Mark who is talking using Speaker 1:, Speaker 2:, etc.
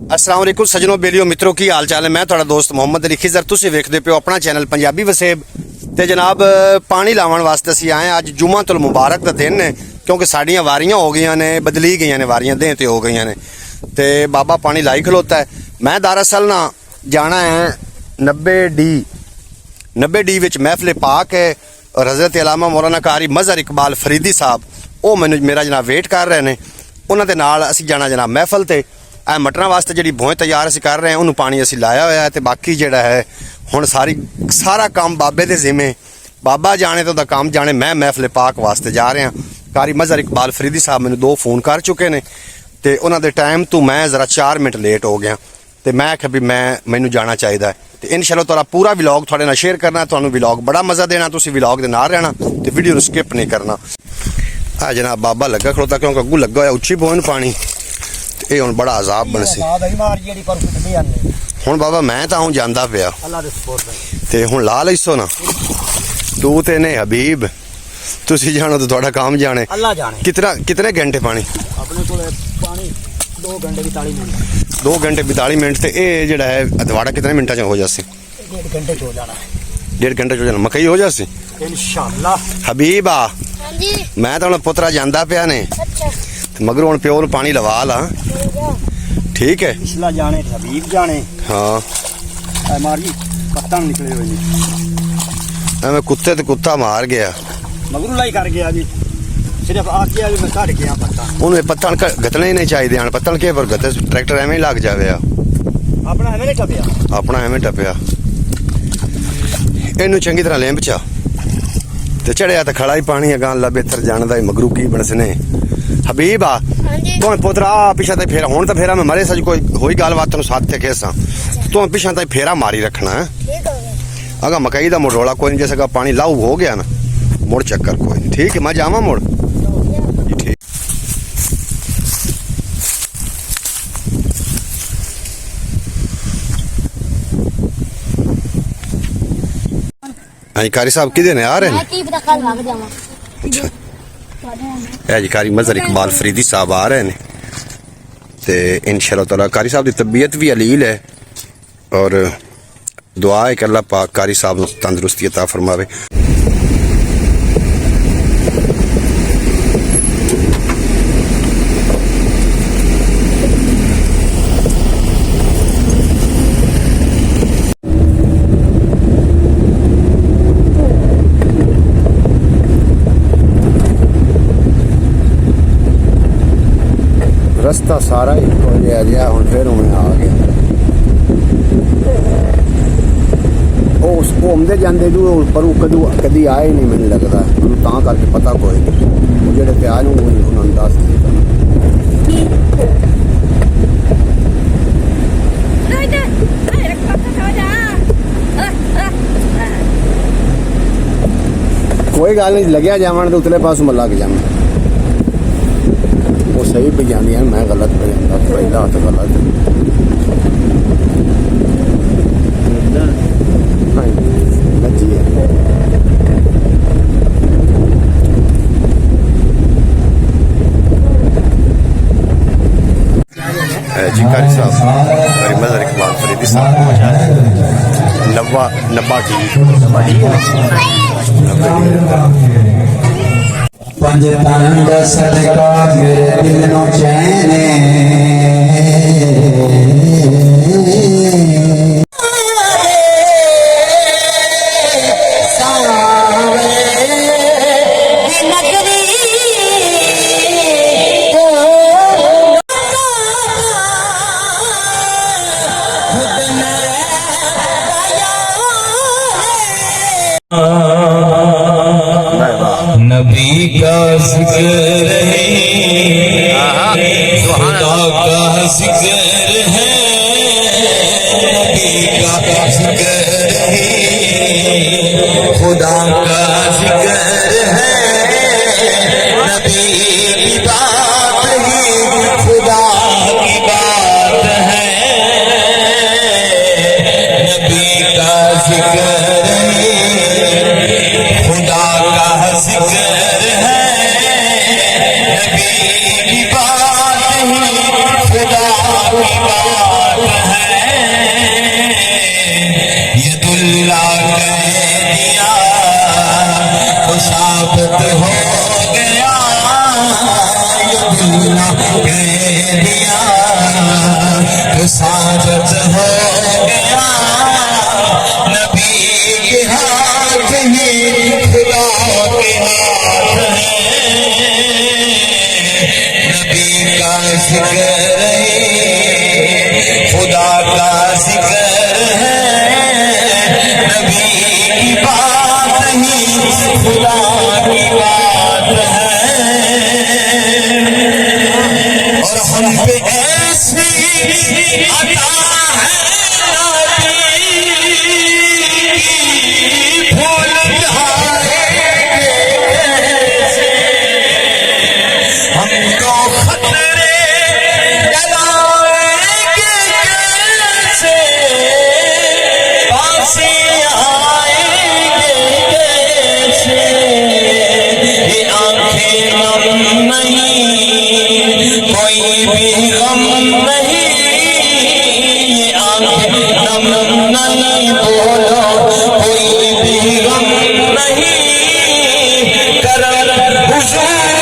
Speaker 1: अस्सलाम वालेकुम सजनों बेलियो मित्रों की हाल चाल है। मैं थोड़ा दोस्त मोहम्मद अली खिजर, तुसीं वेखदे पियो अपना चैनल पंजाबी वसेब। ते जनाब पानी लावन वास्ते असीं आए। अज जुम्मातुल मुबारक दा दिन है क्योंकि साड़ियां वारियां हो गई ने, बदली गई ने, वारियां दें ते हो गई ने, ते बाबा पानी लाई खलोता है। मैं दरअसल ना जाना है 90 डी विच महफिल पाक है और हज़रत अल्लामा मौलाना कारी मज़हर इकबाल फरीदी साहब वो मैनू मेरा जनाब वेट कर रहे हैं। उन्होंने नाल असीं जाना जनाब महफिल ते मटरां वास्ते जी भोए तैयार असीं कर रहे हैं, उन्होंने पानी असीं लाया होया है। तो बाकी जिहड़ा है हुण सारा काम बाबे दे जिम्मे, बाबा जाने तो काम जाने। मैं महफिल पाक वास्ते जा रहा। कारी मज़हर इकबाल फरीदी साहब मैंने 2 फोन कर चुके ने ते उन्हां दे टाइम तो मैं ज़रा 4 मिनट लेट हो गया। तो मैं आख्या भी मैनू जाना चाहिए। तो इंशाअल्लाह तुहाडा पूरा व्लॉग तुहाडे नाल शेयर करना। तुहानू व्लॉग बड़ा मज़ा देना, तुसीं व्लॉग दे नाल रहना तो वीडियो नू स्किप नहीं करना। आ जनाब बाबा लगा खड़ोता क्योंकि अग्गू लगा होया उच्ची बोन पानी। ये हुण बड़ा अजाब बनसी। हुण बाबा मैं तो आऊँ जांदा पिया ते हुण ला लईसो ना तू ते ने हबीब, तुसीं जानो तो तुहाडा काम जाने। अल्लाह जाने कितने घंटे पानी अपने कोले पानी 2 घंटे 42 मिनट 2 घंटे 42 मिनट। ते ये जिहड़ा है अधवाड़ा कितने मिनटां च हो जासी? 1.5 घंटे च हो जाना है। 1.5 घंटे च हो जाना मकई हो जासी इंशाअल्लाह। हबीब आ मैं तो हुण पुत्रा जांदा पिया ने। अच्छा मगर हुण प्यो नूं पानी लवा ला, ठीक है? पिछला जाने हबीब जाने। हाँ मार जी पत्ता निकले हुए जी। मैं कुत्ते ते कुत्ता मार गया, मगरू लाई कर गया जी। सिर्फ आके आज मैं काट गया पत्ता। उन्हें पत्ता गतने ही नहीं चाहिए आन पत्तन के पर गते ट्रैक्टर एवें लग जावे। अपना एवें टपया, अपना एवें टपया। इनू चंगी तरह लेंब चा ते चढ़िया तो खड़ा ही पानी अगां ला बेहतर जानदा ही मगरू की बनसने। हबीब आ तू पुत्रा पिछा ते फेरा हुण तो फेरा मैं मरे सज कोई होई गलबात तेन साथ ते केसा तू पिछा ते फेरा मारी रखना है। अगर मकई का मुड़ रौला कोई नहीं, जैसे पानी लाऊ हो गया ना मुड़ चक्कर कोई नहीं, ठीक है? मैं जावा मुड़ ठीक। हाँ कारी साहब किधर ने आ रहे हैं? अच्छा है जी कारी मज़हर इकबाल फरीदी साहब आ रहे हैं। तो इंशाअल्लाह ताला कारी साहब की तबीयत भी अलील है और दुआ है कि अल्लाह पाक कारी साहब को तंदुरुस्ती अता फरमावे। रस्ता सारा ही जिहा हुण फिर उवें आ गया। घूमते जाते जू पर कदी आए नहीं, मैनूं लगता तां करके पता कोई नहीं। जेह्ड़े प्याज उन्होंने दस कोई गल नहीं, लग्या जावन तो उतले पास मैं लग जावां। वो सही पे जानी है, मैं गलत पे जाता पहला हाथ गलत जी। कारी साहब कारी मज़हर इकबाल फरीदी साहब नब्बा की
Speaker 2: पंजतन दा सदका मेरे दिल नो चैन नबी का जिक्र है, खुदा का जिक्र है, नबी का जिक्र है, खुदा का जिक्र है, नबी की बात ही खुदा की बात है, नबी का जिक्र खुदा का जिक्र है, नबी की बात ही खुदा की बात अल्लाह कह दिया तो साजत हो गया। नबी के हाथ ही खुदा के हाथ है। नबी का जिक्र है, खुदा का जिक्र है। नबी की बात ही खुदा की बात है। और हम पे ऐसी अता है फूल हमको खतरे डराएंगे कैसे, पासी आएंगे कैसे। ये आंखें नम नहीं, कोई भी गम नहीं। ये आंखें नम नहीं, बोलो कोई भी गम नहीं। करम हुजूर